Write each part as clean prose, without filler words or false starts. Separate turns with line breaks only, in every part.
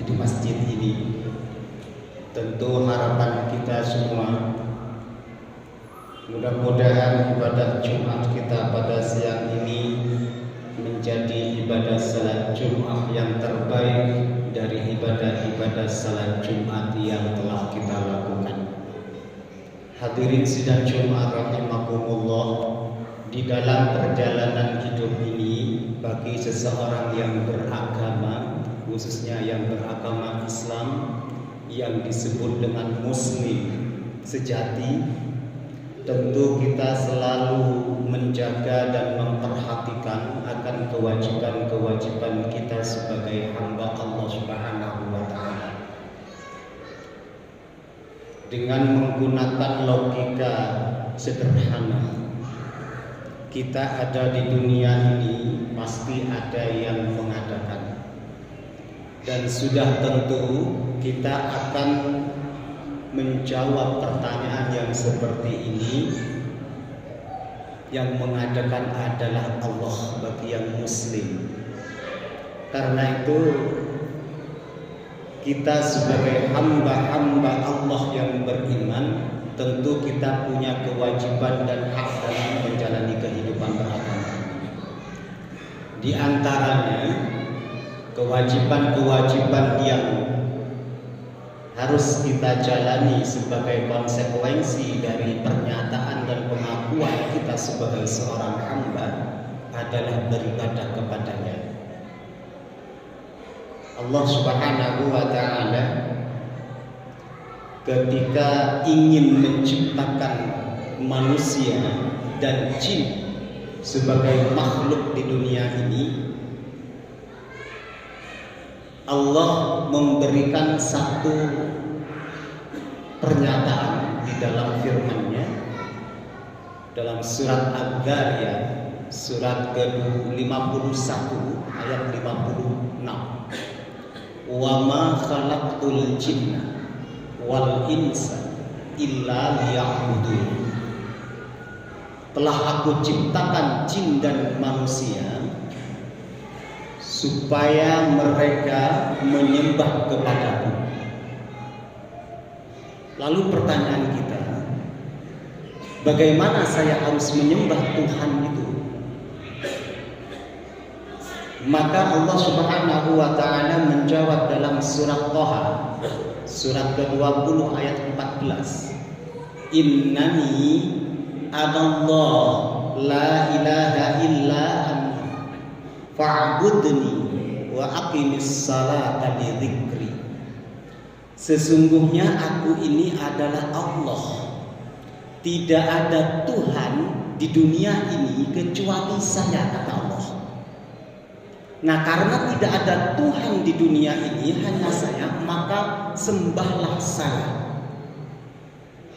di masjid ini. Tentu harapan kita semua, mudah-mudahan ibadah Jumat kita pada siang ini menjadi ibadah salat Jumat yang terbaik dari ibadah-ibadah salat Jumat yang telah kita lakukan. Hadirin sidang Jumat rahimakumullah, di dalam perjalanan hidup ini bagi seseorang yang beragama, khususnya yang beragama Islam, yang disebut dengan muslim sejati, tentu kita selalu menjaga dan memperhatikan akan kewajiban-kewajiban kita sebagai hamba Allah Subhanahu wa Ta'ala. Dengan menggunakan logika sederhana, kita ada di dunia ini pasti ada yang mengadakan, dan sudah tentu kita akan menjawab pertanyaan yang seperti ini. Yang mengadakan adalah Allah bagi yang muslim. Karena itu kita sebagai hamba-hamba Allah yang beriman, tentu kita punya kewajiban dan hak dalam menjalani kehidupan beragama. Di antaranya kewajiban-kewajiban yang harus kita jalani sebagai konsekuensi dari pernyataan dan pengakuan kita sebagai seorang hamba adalah beribadah kepadanya. Allah Subhanahu wa Ta'ala ketika ingin menciptakan manusia dan jin sebagai makhluk di dunia ini, Allah memberikan satu pernyataan di dalam firman-Nya dalam surat Al-Dhariyat surat ke-51 ayat 56. Wa ma khalaqtul jinna wal insa illa liya'budun. Telah aku ciptakan jin dan manusia supaya mereka menyembah kepadaku. Lalu pertanyaan kita, bagaimana saya harus menyembah Tuhan itu? Maka Allah Subhanahu wa Ta'ala menjawab dalam surat Thaha surat ke-20 ayat 14. Innani anallah la ilaha illa fa'budni wa aqimis salata li dzikri. Sesungguhnya aku ini adalah Allah. Tidak ada Tuhan di dunia ini kecuali saya, kata Allah. Nah, karena tidak ada Tuhan di dunia ini, hanya saya, maka sembahlah saya.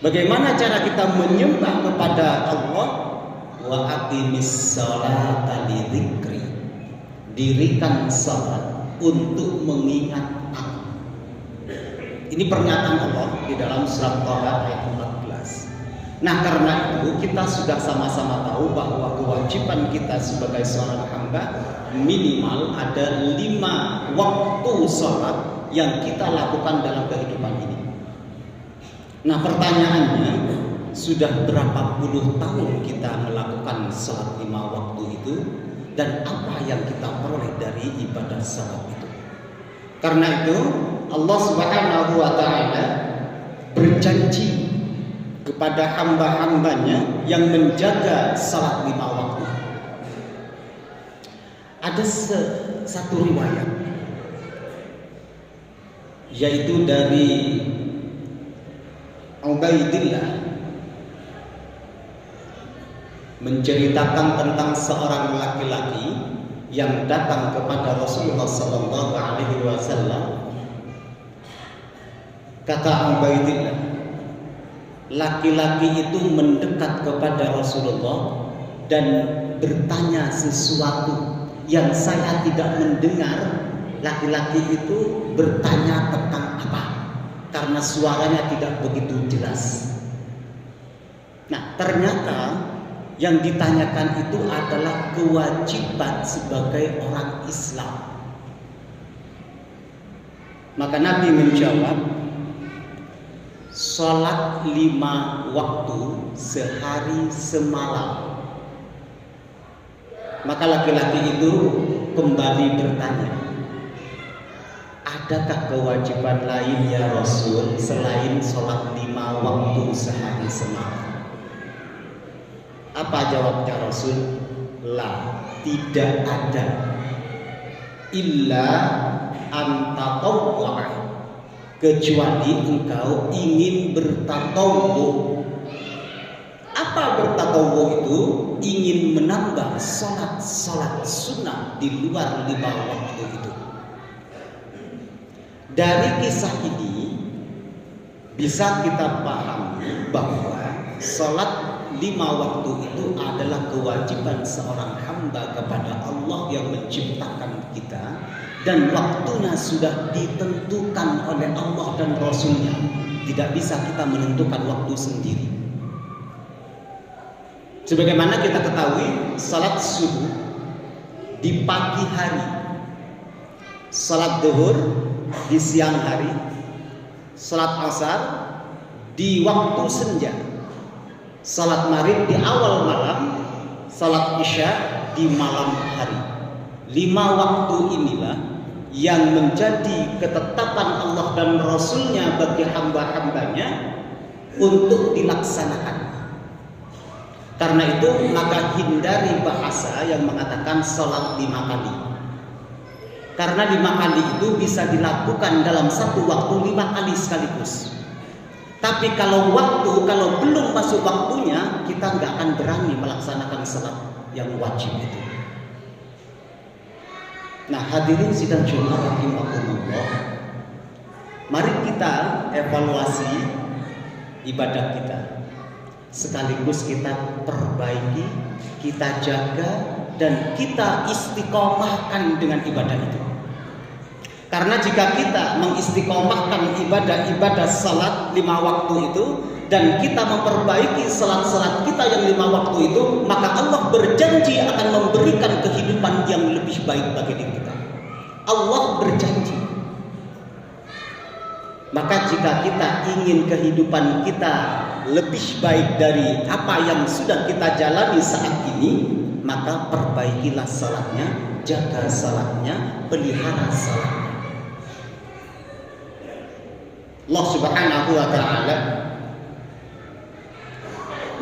Bagaimana cara kita menyembah kepada Allah? Wa aqimis salata li dzikri. Dirikan salat untuk mengingat aku. Ini pernyataan Allah di dalam surat Thaha ayat 14. Nah, karena itu kita sudah sama-sama tahu bahwa kewajiban kita sebagai seorang hamba minimal ada 5 waktu salat yang kita lakukan dalam kehidupan ini. Nah, pertanyaannya, sudah berapa puluh tahun kita melakukan salat 5 waktu itu? Dan apa yang kita peroleh dari ibadah salat itu? Karena itu Allah Subhanahu wa Ta'ala berjanji kepada hamba-hambanya yang menjaga salat 5 waktu. Ada satu riwayat, yaitu dari Ubaidillah, menceritakan tentang seorang laki-laki yang datang kepada Rasulullah sallallahu alaihi wasallam. Kata Ubaidillah, laki-laki itu mendekat kepada Rasulullah dan bertanya sesuatu yang saya tidak mendengar. Laki-laki itu bertanya tentang apa? Karena suaranya tidak begitu jelas. Nah, ternyata yang ditanyakan itu adalah kewajiban sebagai orang Islam. Maka Nabi menjawab, sholat 5 waktu sehari semalam. Maka laki-laki itu kembali bertanya, adakah kewajiban lain ya Rasul selain sholat 5 waktu sehari semalam? Apa jawabnya Rasul? La, tidak ada. Illa antatawwa, kecuali engkau ingin bertatawwu. Apa bertatawwu itu? Ingin menambah salat sunnah di luar 5 waktu itu. Dari kisah ini bisa kita pahami bahwa salat 5 waktu itu adalah kewajiban seorang hamba kepada Allah yang menciptakan kita, dan waktunya sudah ditentukan oleh Allah dan Rasulnya. Tidak bisa kita menentukan waktu sendiri. Sebagaimana kita ketahui, salat subuh di pagi hari, salat zuhur di siang hari, salat asar di waktu senja, salat maghrib di awal malam, salat isya di malam hari. 5 waktu inilah yang menjadi ketetapan Allah dan Rasulnya bagi hamba-hambanya untuk dilaksanakan. Karena itu maka hindari bahasa yang mengatakan salat 5 kali. Karena 5 kali itu bisa dilakukan dalam satu waktu 5 kali sekaligus. Tapi kalau belum masuk waktunya, kita nggak akan berani melaksanakan salat yang wajib itu. Nah, hadirin sidang Jumat rahimakumullah, mari kita evaluasi ibadah kita. Sekaligus kita perbaiki, kita jaga, dan kita istiqomahkan dengan ibadah itu. Karena jika kita mengistiqomahkan ibadah salat 5 waktu itu, dan kita memperbaiki salat-salat kita yang 5 waktu itu, maka Allah berjanji akan memberikan kehidupan yang lebih baik bagi diri kita. Allah berjanji. Maka jika kita ingin kehidupan kita lebih baik dari apa yang sudah kita jalani saat ini, maka perbaikilah salatnya, jaga salatnya, pelihara salatnya. Allah Subhanahu wa ta'ala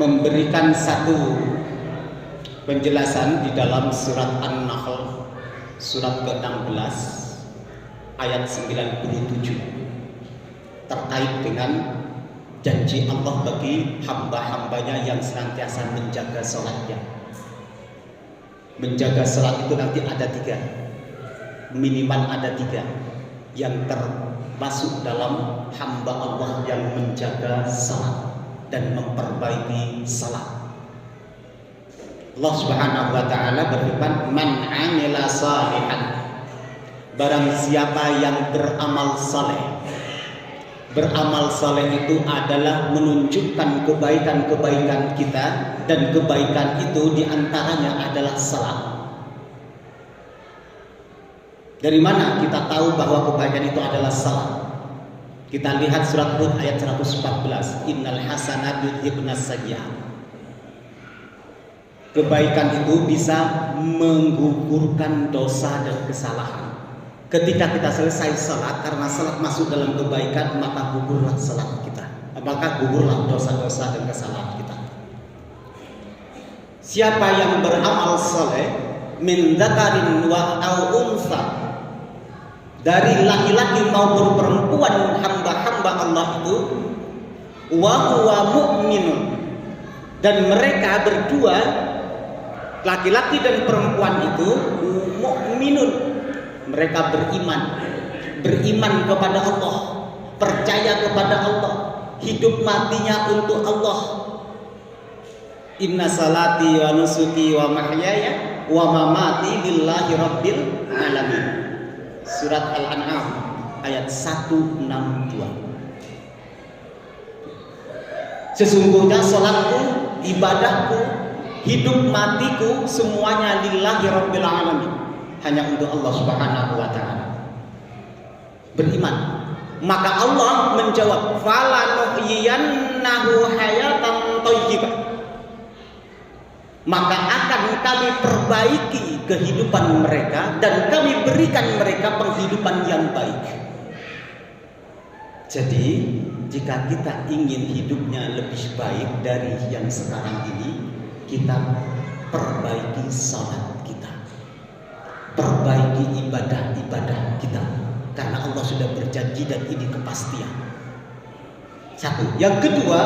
memberikan satu penjelasan di dalam surat An-Nahl surat ke-16 ayat 97 terkait dengan janji Allah bagi hamba-hambanya yang senantiasa menjaga salatnya. Menjaga salat itu nanti ada 3, minimal ada 3 yang termasuk dalam hamba Allah yang menjaga salat dan memperbaiki salat. Allah Subhanahu wa ta'ala berfirman, man 'amila shalihan, barang siapa yang beramal saleh. Beramal saleh itu adalah menunjukkan kebaikan-kebaikan kita, dan kebaikan itu diantaranya adalah salat. Dari mana kita tahu bahwa kebaikan itu adalah salat? Kita lihat surat Hud ayat 114, innal hasanatu yudhibnas sayyi'at. Kebaikan itu bisa menggugurkan dosa dan kesalahan. Ketika kita selesai salat, karena salat masuk dalam kebaikan, maka gugurlah salat kita, maka gugurlah dosa-dosa dan kesalahan kita. Siapa yang beramal saleh min dzakarin wa au unsa, dari laki-laki maupun perempuan hamba-hamba Allah itu, wa huwa mu'minun, dan mereka berdua, laki-laki dan perempuan itu mu'minun, mereka beriman kepada Allah, percaya kepada Allah, hidup matinya untuk Allah. Inna salati wa nusuki wa mahyaya wa mamati lillahi rabbil alamin. Surat Al-An'am ayat 162. Sesungguhnya salatku, ibadahku, hidup matiku semuanya lillahi rabbil alamin, hanya untuk Allah Subhanahu wa ta'ala. beriman. Maka Allah menjawab, falanuhyiyannahu hayatan thayyibah. Maka akan kami perbaiki kehidupan mereka dan kami berikan mereka penghidupan yang baik. Jadi jika kita ingin hidupnya lebih baik dari yang sekarang ini, kita perbaiki salat kita, perbaiki ibadah-ibadah kita, karena Allah sudah berjanji dan ini kepastian. Satu. Yang kedua,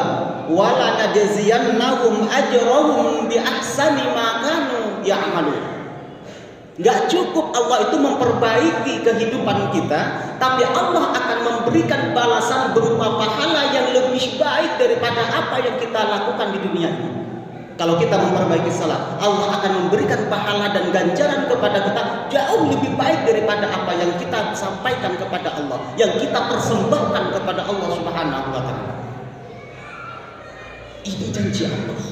wala najziyannahum ajrahum bi ahsani ma kanu ya'malun. Enggak cukup Allah itu memperbaiki kehidupan kita, tapi Allah akan memberikan balasan berupa pahala yang lebih baik daripada apa yang kita lakukan di dunia ini. Kalau kita memperbaiki salat, Allah akan memberikan pahala dan ganjaran kepada kita jauh lebih baik daripada apa yang kita sampaikan kepada Allah, yang kita persembahkan kepada Allah Subhanahu wa taala. Ini janji Allah.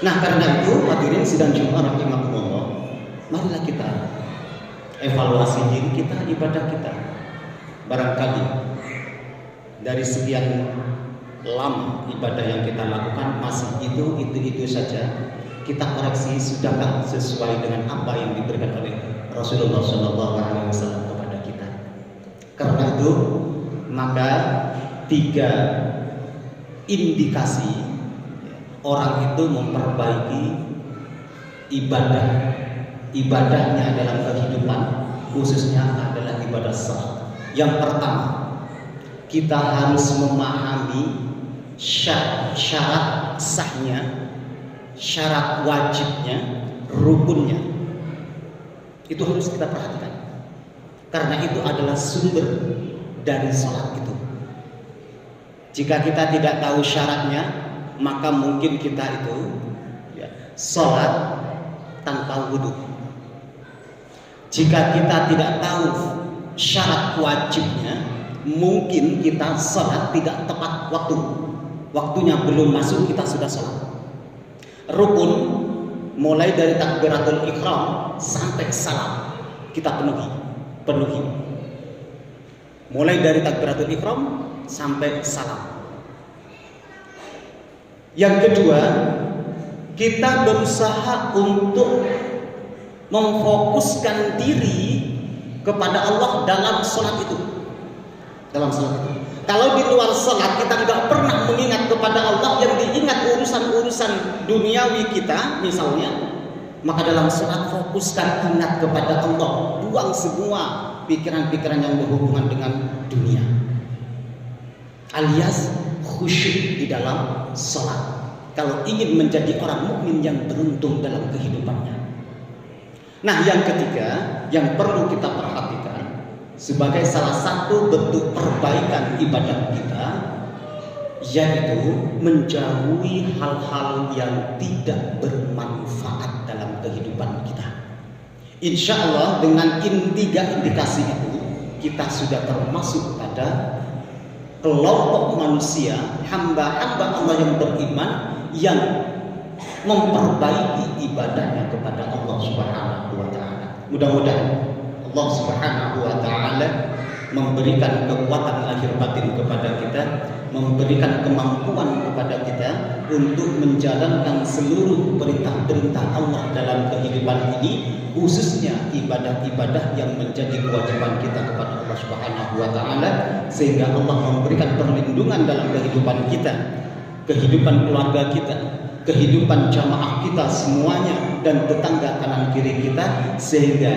Nah, karena itu hadirin sidang Jumat rahimakumullah, marilah kita evaluasi diri kita, ibadah kita. Barangkali dari sekian lama ibadah yang kita lakukan masih itu saja, kita koreksi sudahkah sesuai dengan apa yang diberikan oleh Rasulullah SAW kepada kita. Karena itu maka 3 indikasi orang itu memperbaiki ibadahnya dalam kehidupan, khususnya adalah ibadah salat. Yang pertama, kita harus memahami syarat sahnya, syarat wajibnya, rukunnya. Itu harus kita perhatikan, karena itu adalah sumber dari sholat itu. Jika kita tidak tahu syaratnya, maka mungkin kita itu sholat tanpa wudhu. Jika kita tidak tahu syarat wajibnya, mungkin kita sholat tidak tepat waktu. Waktunya belum masuk, kita sudah sholat. Rukun mulai dari takbiratul ihram sampai salam kita penuhi. Mulai dari takbiratul ihram sampai salam. Yang kedua, kita berusaha untuk memfokuskan diri kepada Allah dalam sholat itu. Kalau di luar sholat kita tidak pernah mengingat kepada Allah, yang diingat urusan-urusan duniawi kita misalnya, maka dalam sholat fokuskan ingat kepada Allah, buang semua pikiran-pikiran yang berhubungan dengan dunia, alias khusyuk di dalam sholat. Kalau ingin menjadi orang mukmin yang beruntung dalam kehidupannya. Nah, yang ketiga yang perlu kita perhatikan sebagai salah satu bentuk perbaikan ibadah kita, yaitu menjauhi hal-hal yang tidak bermanfaat dalam kehidupan kita. Insya Allah dengan 3 indikasi itu, kita sudah termasuk pada kelompok manusia, hamba-hamba Allah yang beriman, yang memperbaiki ibadahnya kepada Allah Subhanahu wa taala. Mudah-mudahan Allah Subhanahu wa taala memberikan kekuatan lahir batin kepada kita, memberikan kemampuan kepada kita untuk menjalankan seluruh perintah-perintah Allah dalam kehidupan ini, khususnya ibadah-ibadah yang menjadi kewajiban kita kepada Allah Subhanahu wa taala, sehingga Allah memberikan perlindungan dalam kehidupan kita, kehidupan keluarga kita, kehidupan jamaah kita semuanya, dan tetangga kanan kiri kita, sehingga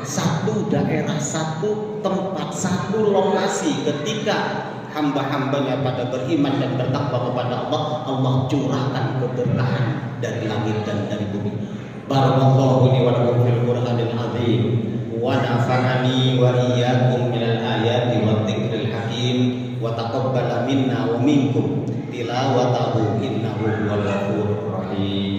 satu daerah, satu tempat, satu lokasi ketika hamba-hambanya pada beriman dan bertakwa kepada Allah, Allah curahkan keberkahan dari langit dan dari bumi. Barakallahu li wa lakum fil Qur'anil azim wa nafa'ani wa iyyakum minal ayati wa dzikril hakim wa taqabbala minna wa minkum tilawatahu innahu huwal ghafurur rahim.